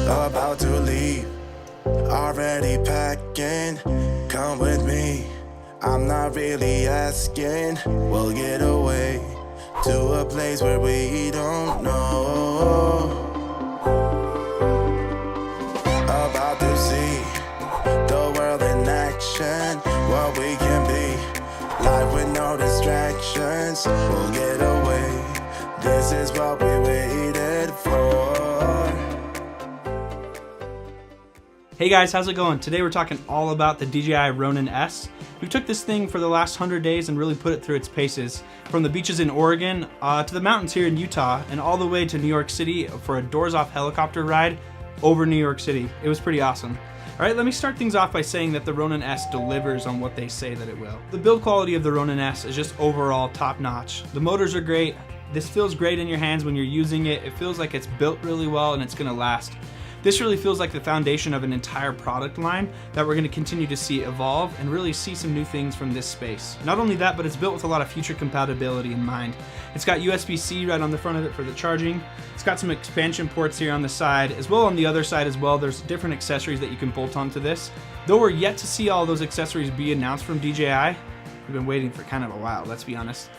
about to leave, already packing. Come with me, I'm not really asking. We'll get away to a place where we don't know. About to see the world in action, what we can be. Life with no distractions, we'll get away. This is what we waited for. Hey guys, how's it going? Today we're talking all about the DJI Ronin-S. We took this thing for the last 100 days and really put it through its paces. From the beaches in Oregon to the mountains here in Utah and all the way to New York City for a doors-off helicopter ride over New York City. It was pretty awesome. All right, let me start things off by saying that the Ronin-S delivers on what they say that it will. The build quality of the Ronin-S is just overall top-notch. The motors are great. This feels great in your hands when you're using it. It feels like it's built really well and it's gonna last. This really feels like the foundation of an entire product line that we're going to continue to see evolve and really see some new things from this space. Not only that, but it's built with a lot of future compatibility in mind. It's got USB-C right on the front of it for the charging. It's got some expansion ports here on the side, as well on the other side as well. There's different accessories that you can bolt onto this. Though we're yet to see all those accessories be announced from DJI, we've been waiting for kind of a while, let's be honest.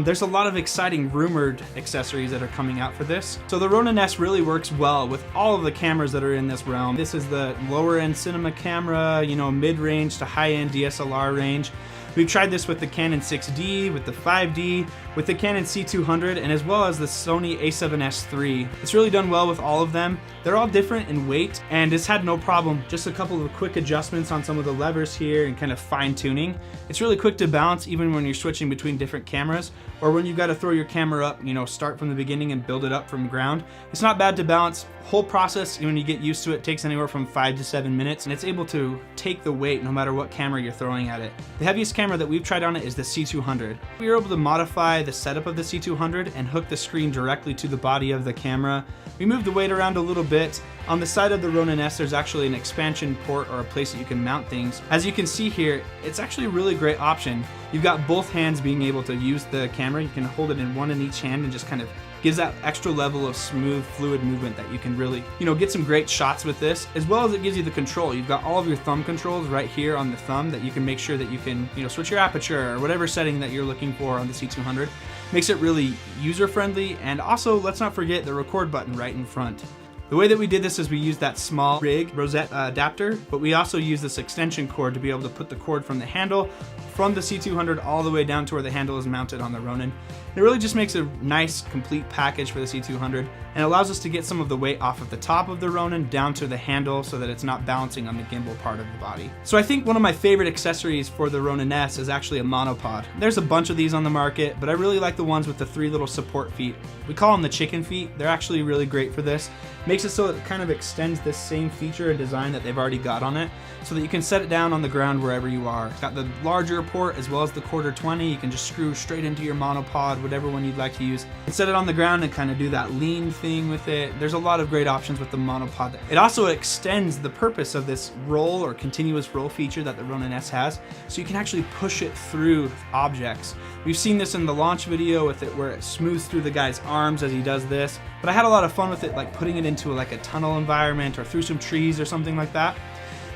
There's a lot of exciting rumored accessories that are coming out for this. So the Ronin-S really works well with all of the cameras that are in this realm. This is the lower end cinema camera, mid-range to high-end DSLR range. We've tried this with the Canon 6D, with the 5D, with the Canon C-200, and as well as the Sony a7S III. It's really done well with all of them. They're all different in weight, and it's had no problem. Just a couple of quick adjustments on some of the levers here and kind of fine tuning. It's really quick to balance even when you're switching between different cameras, or when you've got to throw your camera up, start from the beginning and build it up from ground. It's not bad to balance. Whole process, when you get used to it, takes anywhere from 5 to 7 minutes, and it's able to take the weight no matter what camera you're throwing at it. The heaviest camera that we've tried on it is the C-200. We were able to modify the setup of the C-200 and hook the screen directly to the body of the camera. We moved the weight around a little bit. On the side of the Ronin-S, there's actually an expansion port or a place that you can mount things. As you can see here, it's actually a really great option. You've got both hands being able to use the camera. You can hold it in one in each hand and just kind of gives that extra level of smooth, fluid movement that you can really, get some great shots with this, as well as it gives you the control. You've got all of your thumb controls right here on the thumb that you can make sure that you can, switch your aperture or whatever setting that you're looking for on the C-200. Makes it really user-friendly, and also let's not forget the record button right in front. The way that we did this is we used that small rig rosette adapter, but we also used this extension cord to be able to put the cord from the handle from the C-200 all the way down to where the handle is mounted on the Ronin. It really just makes a nice complete package for the C-200 and allows us to get some of the weight off of the top of the Ronin down to the handle so that it's not balancing on the gimbal part of the body. So I think one of my favorite accessories for the Ronin-S is actually a monopod. There's a bunch of these on the market, but I really like the ones with the 3 little support feet. We call them the chicken feet. They're actually really great for this. Makes it so it kind of extends this same feature and design that they've already got on it so that you can set it down on the ground wherever you are. It's got the larger port as well as the 1/4-20. You can just screw straight into your monopod, whatever one you'd like to use, and set it on the ground and kind of do that lean thing with it. There's a lot of great options with the monopod. It also extends the purpose of this roll or continuous roll feature that the Ronin-S has, so you can actually push it through objects. We've seen this in the launch video with it where it smooths through the guy's arms as he does this, but I had a lot of fun with it, like putting it into like a tunnel environment or through some trees or something like that.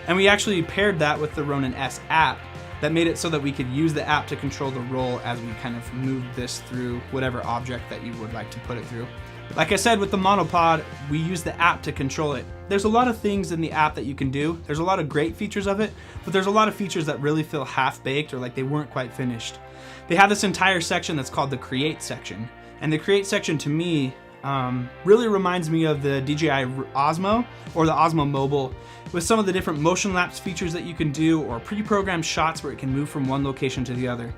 And we actually paired that with the Ronin S App that made it so that we could use the app to control the roll as we kind of moved this through whatever object that you would like to put it through. Like I said, with the monopod, we use the app to control it. There's a lot of things in the app that you can do. There's a lot of great features of it, but there's a lot of features that really feel half-baked or like they weren't quite finished. They have this entire section that's called the Create section. And the Create section, to me, really reminds me of the DJI Osmo or the Osmo Mobile, with some of the different motion lapse features that you can do or pre-programmed shots where it can move from one location to the other.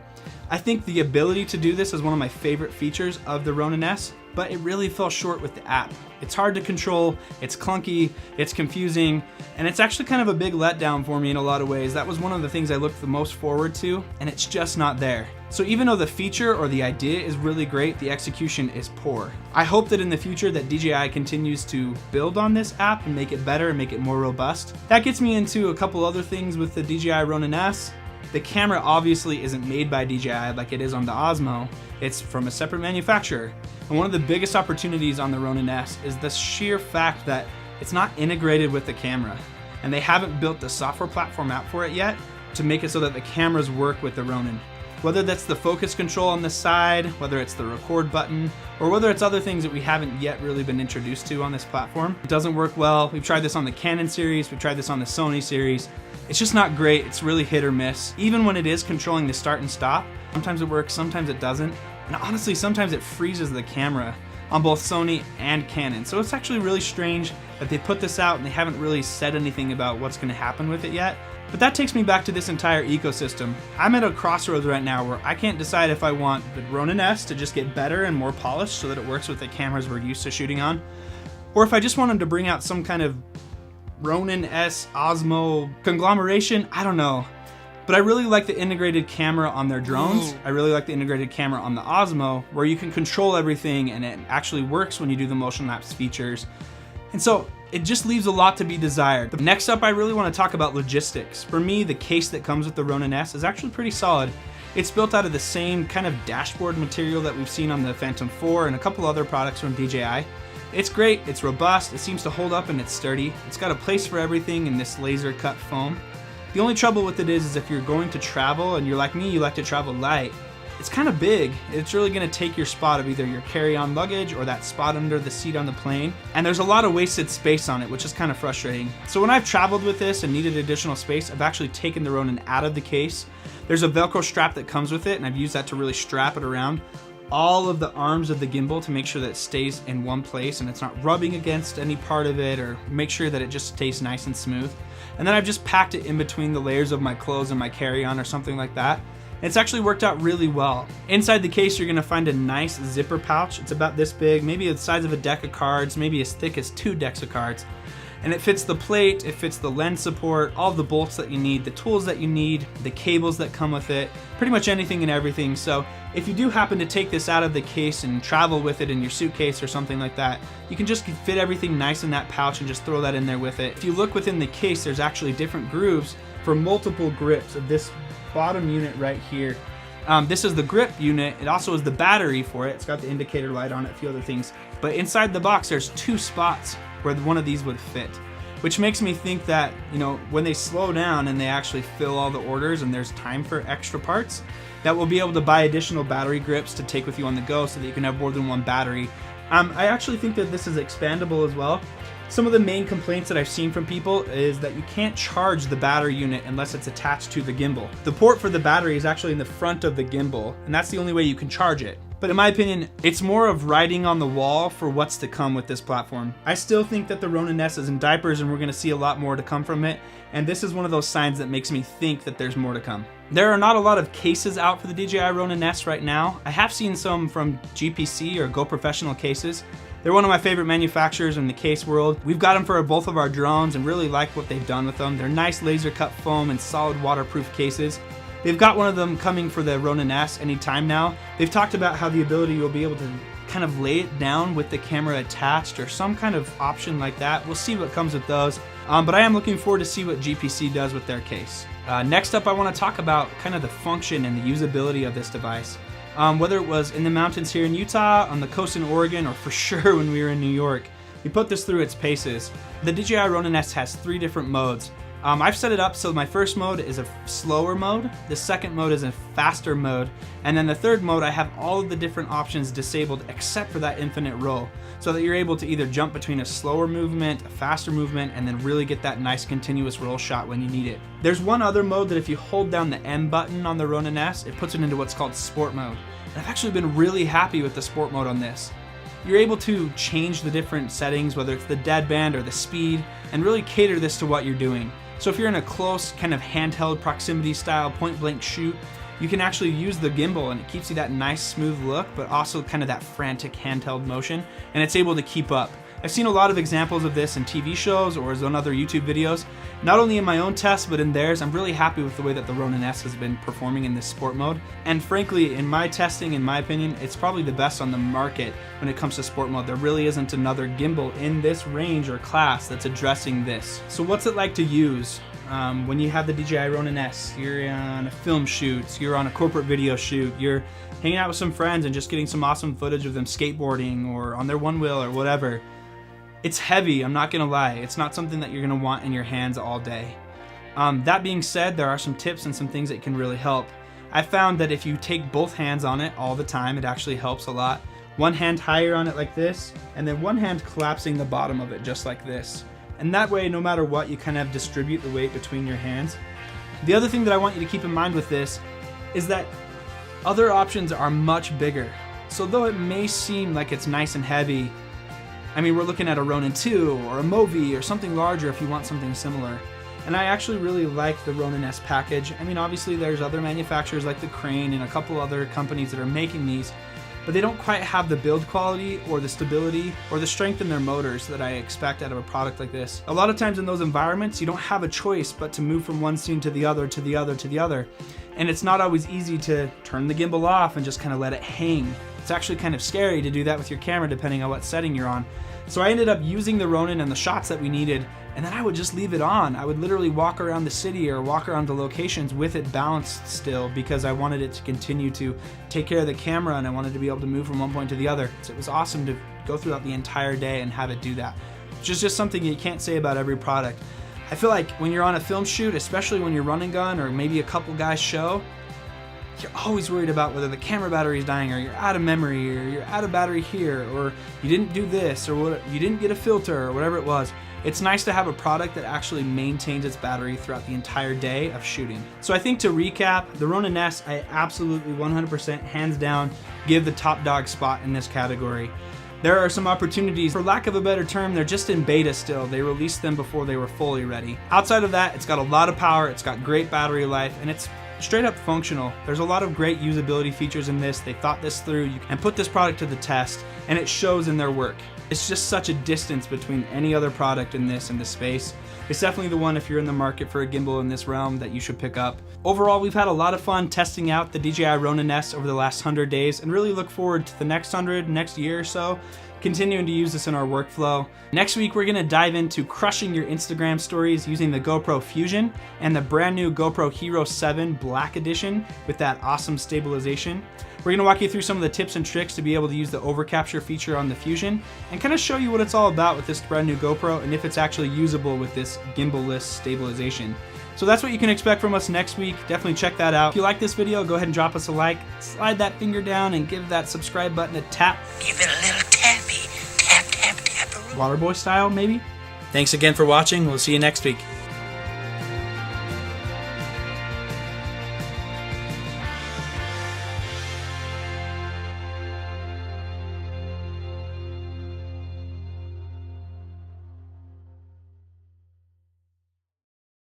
I think the ability to do this is one of my favorite features of the Ronin-S, but it really fell short with the app. It's hard to control, it's clunky, it's confusing, and it's actually kind of a big letdown for me in a lot of ways. That was one of the things I looked the most forward to, and it's just not there. So even though the feature or the idea is really great, the execution is poor. I hope that in the future that DJI continues to build on this app and make it better and make it more robust. That gets me into a couple other things with the DJI Ronin-S. The camera obviously isn't made by DJI like it is on the Osmo. It's from a separate manufacturer. And one of the biggest opportunities on the Ronin-S is the sheer fact that it's not integrated with the camera, and they haven't built the software platform out for it yet to make it so that the cameras work with the Ronin. Whether that's the focus control on the side, whether it's the record button, or whether it's other things that we haven't yet really been introduced to on this platform, it doesn't work well. We've tried this on the Canon series, we've tried this on the Sony series. It's just not great. It's really hit or miss. Even when it is controlling the start and stop, sometimes it works, sometimes it doesn't. And honestly, sometimes it freezes the camera on both Sony and Canon. So it's actually really strange that they put this out and they haven't really said anything about what's going to happen with it yet. But that takes me back to this entire ecosystem. I'm at a crossroads right now where I can't decide if I want the Ronin S to just get better and more polished so that it works with the cameras we're used to shooting on, or if I just want them to bring out some kind of Ronin S Osmo conglomeration. I don't know. But I really like the integrated camera on their drones. I really like the integrated camera on the Osmo, where you can control everything and it actually works when you do the motion lapse features. And so it just leaves a lot to be desired. Next up, I really want to talk about logistics. For me, the case that comes with the Ronin S is actually pretty solid. It's built out of the same kind of dashboard material that we've seen on the Phantom 4 and a couple other products from DJI. It's great, it's robust, it seems to hold up, and it's sturdy. It's got a place for everything in this laser cut foam. The only trouble with it is if you're going to travel and you're like me, you like to travel light, it's kind of big. It's really going to take your spot of either your carry-on luggage or that spot under the seat on the plane. And there's a lot of wasted space on it, which is kind of frustrating. So when I've traveled with this and needed additional space, I've actually taken the Ronin out of the case. There's a Velcro strap that comes with it, and I've used that to really strap it around all of the arms of the gimbal to make sure that it stays in one place and it's not rubbing against any part of it, or make sure that it just stays nice and smooth. And then I've just packed it in between the layers of my clothes and my carry-on or something like that. It's actually worked out really well. Inside the case, you're gonna find a nice zipper pouch. It's about this big, maybe the size of a deck of cards, maybe as thick as 2 decks of cards. And it fits the plate, it fits the lens support, all the bolts that you need, the tools that you need, the cables that come with it, pretty much anything and everything. So if you do happen to take this out of the case and travel with it in your suitcase or something like that, you can just fit everything nice in that pouch and just throw that in there with it. If you look within the case, there's actually different grooves for multiple grips of this bottom unit right here. This is the grip unit. It also is the battery for it. It's got the indicator light on it, a few other things. But inside the box, there's 2 spots where one of these would fit, which makes me think that, you know, when they slow down and they actually fill all the orders and there's time for extra parts, that we'll be able to buy additional battery grips to take with you on the go so that you can have more than one battery. I actually think that this is expandable as well. Some of the main complaints that I've seen from people is that you can't charge the battery unit unless it's attached to the gimbal. The port for the battery is actually in the front of the gimbal, and that's the only way you can charge it. But in my opinion, it's more of writing on the wall for what's to come with this platform. I still think that the Ronin S is in diapers and we're gonna see a lot more to come from it, and this is one of those signs that makes me think that there's more to come. There are not a lot of cases out for the DJI Ronin S right now. I have seen some from GPC or Go Professional cases. They're one of my favorite manufacturers in the case world. We've got them for both of our drones and really like what they've done with them. They're nice laser cut foam and solid waterproof cases. They've got one of them coming for the Ronin S anytime now. They've talked about how the ability you'll be able to kind of lay it down with the camera attached or some kind of option like that. We'll see what comes with those. But I am looking forward to see what GPC does with their case. Next up, I want to talk about kind of the function and the usability of this device. Whether it was in the mountains here in Utah, on the coast in Oregon, or for sure when we were in New York, we put this through its paces. The DJI Ronin S has 3 different modes. I've set it up so my first mode is a slower mode, the second mode is a faster mode, and then the third mode I have all of the different options disabled except for that infinite roll, so that you're able to either jump between a slower movement, a faster movement, and then really get that nice continuous roll shot when you need it. There's one other mode that if you hold down the M button on the Ronin S, it puts it into what's called sport mode. And I've actually been really happy with the sport mode on this. You're able to change the different settings, whether it's the deadband or the speed, and really cater this to what you're doing. So if you're in a close kind of handheld proximity style point blank shoot, you can actually use the gimbal and it keeps you that nice smooth look, but also kind of that frantic handheld motion, and it's able to keep up. I've seen a lot of examples of this in TV shows or on other YouTube videos, not only in my own tests, but in theirs. I'm really happy with the way that the Ronin S has been performing in this sport mode. And frankly, in my testing, in my opinion, it's probably the best on the market when it comes to sport mode. There really isn't another gimbal in this range or class that's addressing this. So what's it like to use? When you have the DJI Ronin S, you're on a film shoot, you're on a corporate video shoot, you're hanging out with some friends and just getting some awesome footage of them skateboarding or on their one wheel or whatever. It's heavy, I'm not gonna lie. It's not something that you're gonna want in your hands all day. That being said, there are some tips and some things that can really help. I found that if you take both hands on it all the time, it actually helps a lot. One hand higher on it like this, and then one hand collapsing the bottom of it just like this. And that way, no matter what, you kind of distribute the weight between your hands. The other thing that I want you to keep in mind with this is that other options are much bigger. So though it may seem like it's nice and heavy, I mean, we're looking at a Ronin 2 or a Movi or something larger if you want something similar. And I actually really like the Ronin S package. I mean, obviously there's other manufacturers like the Crane and a couple other companies that are making these, but they don't quite have the build quality or the stability or the strength in their motors that I expect out of a product like this. A lot of times in those environments, you don't have a choice but to move from one scene to the other, to the other, to the other. And it's not always easy to turn the gimbal off and just kind of let it hang. It's actually kind of scary to do that with your camera depending on what setting you're on. So I ended up using the Ronin and the shots that we needed, and then I would just leave it on. I would literally walk around the city or walk around the locations with it balanced still because I wanted it to continue to take care of the camera and I wanted to be able to move from one point to the other. So it was awesome to go throughout the entire day and have it do that. Which is just something you can't say about every product. I feel like when you're on a film shoot, especially when you're running gun or maybe a couple guys show, you're always worried about whether the camera battery is dying or you're out of memory or you're out of battery here or you didn't do this or what, you didn't get a filter or whatever it was. It's nice to have a product that actually maintains its battery throughout the entire day of shooting. So I think to recap, the Ronin S, I absolutely 100% hands down give the top dog spot in this category. There are some opportunities, for lack of a better term, they're just in beta still. They released them before they were fully ready. Outside of that, it's got a lot of power, it's got great battery life, and it's straight up functional. There's a lot of great usability features in this. They thought this through and put this product to the test, and it shows in their work. It's just such a distance between any other product in this space. It's definitely the one if you're in the market for a gimbal in this realm that you should pick up. Overall, we've had a lot of fun testing out the DJI Ronin-S over the last 100 days and really look forward to the next 100, next year or so, continuing to use this in our workflow. Next week, we're gonna dive into crushing your Instagram stories using the GoPro Fusion and the brand new GoPro Hero 7 Black Edition with that awesome stabilization. We're gonna walk you through some of the tips and tricks to be able to use the overcapture feature on the Fusion and kind of show you what it's all about with this brand new GoPro and if it's actually usable with this gimbal-less stabilization. So that's what you can expect from us next week. Definitely check that out. If you like this video, go ahead and drop us a like, slide that finger down and give that subscribe button a tap. Give it a little tappy. Tap, tap, tap. Waterboy style, maybe? Thanks again for watching. We'll see you next week.